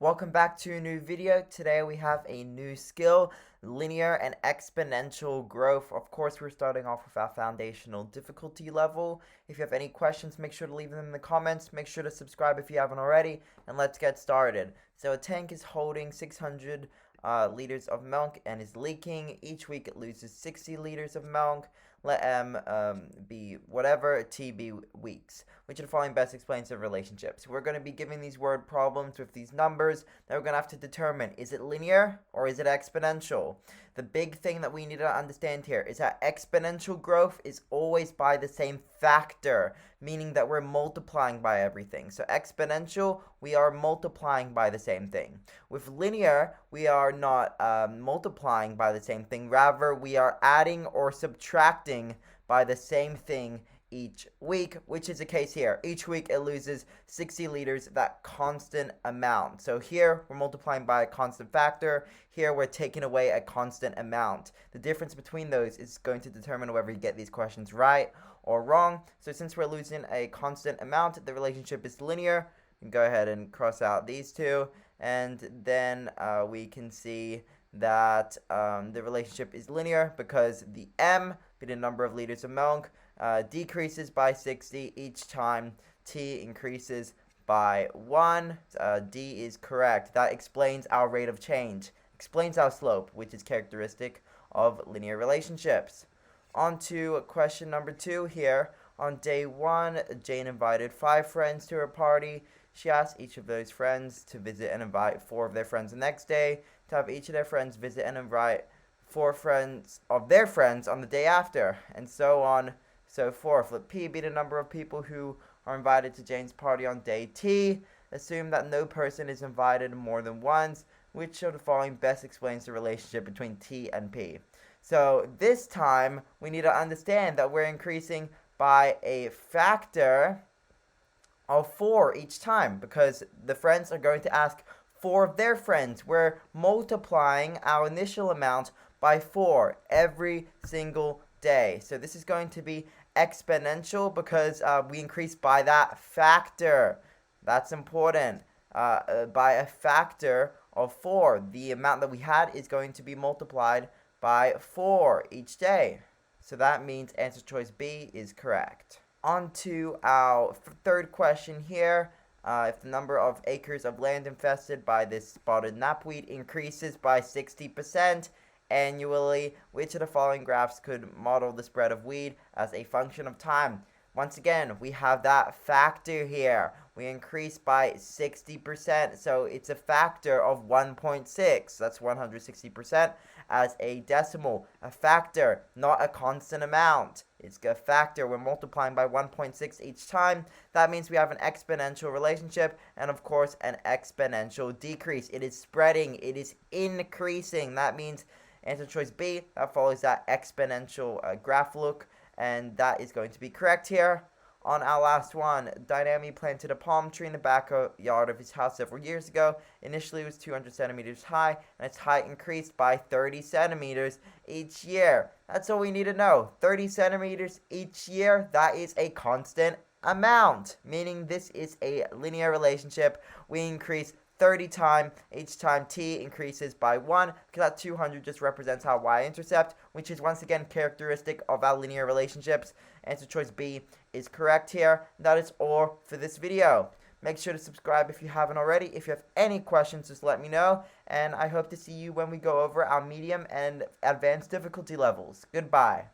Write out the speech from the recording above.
Welcome back to a new video. Today we have a new skill, linear and exponential growth. Of course, we're starting off with our foundational difficulty level. If you have any questions, make sure to leave them in the comments. Make sure to subscribe if you haven't already, and let's get started. So a tank is holding 600 liters of milk and is leaking. Each week it loses 60 liters of milk. Let M be whatever, T be weeks. Which of the following best explains the relationship? So we're going to be giving these word problems with these numbers that we're going to have to determine. Is it linear or is it exponential? The big thing that we need to understand here is that exponential growth is always by the same factor, meaning that we're multiplying by everything. So exponential, we are multiplying by the same thing. With linear, we are not multiplying by the same thing. Rather, we are adding or subtracting by the same thing each week, which is the case here. Each week it loses 60 liters, that constant amount. So here we're multiplying by a constant factor. Here we're taking away a constant amount. The difference between those is going to determine whether you get these questions right or wrong. So since we're losing a constant amount, the relationship is linear. You can go ahead and cross out these two, and then we can see that the relationship is linear because the M, be the number of liters of milk, decreases by 60 each time T increases by 1. D is correct. That explains our rate of change, explains our slope, which is characteristic of linear relationships. On to question number 2 here. On day 1, Jane invited 5 friends to her party. She asked each of those friends to visit and invite 4 of their friends the next day, to have each of their friends visit and invite 4 friends of their friends on the day after, and so on, so forth. Let P be the number of people who are invited to Jane's party on day T. Assume that no person is invited more than once. Which of the following best explains the relationship between T and P? So this time, we need to understand that we're increasing by a factor of 4 each time, because the friends are going to ask 4 of their friends. We're multiplying our initial amount by 4 every single day. So this is going to be exponential because we increase by that factor. That's important. By a factor of 4. The amount that we had is going to be multiplied by 4 each day. So that means answer choice B is correct. On to our third question here. If the number of acres of land infested by this spotted knapweed increases by 60% annually, which of the following graphs could model the spread of weed as a function of time? Once again, we have that factor here. We increase by 60%, so it's a factor of 1.6. That's 160% as a decimal. A factor, not a constant amount. It's a factor. We're multiplying by 1.6 each time. That means we have an exponential relationship and, of course, an exponential decrease. It is spreading. It is increasing. That means answer choice B. That follows that exponential graph look, and that is going to be correct here. On our last one, Dynami planted a palm tree in the backyard of his house several years ago. Initially, it was 200 centimeters high, and its height increased by 30 centimeters each year. That's all we need to know. 30 centimeters each year, that is a constant amount, meaning this is a linear relationship. We increase 30 times, each time T increases by 1, because that 200 just represents our y-intercept, which is once again characteristic of our linear relationships. Answer choice B is correct here. That is all for this video. Make sure to subscribe if you haven't already. If you have any questions, just let me know, and I hope to see you when we go over our medium and advanced difficulty levels. Goodbye.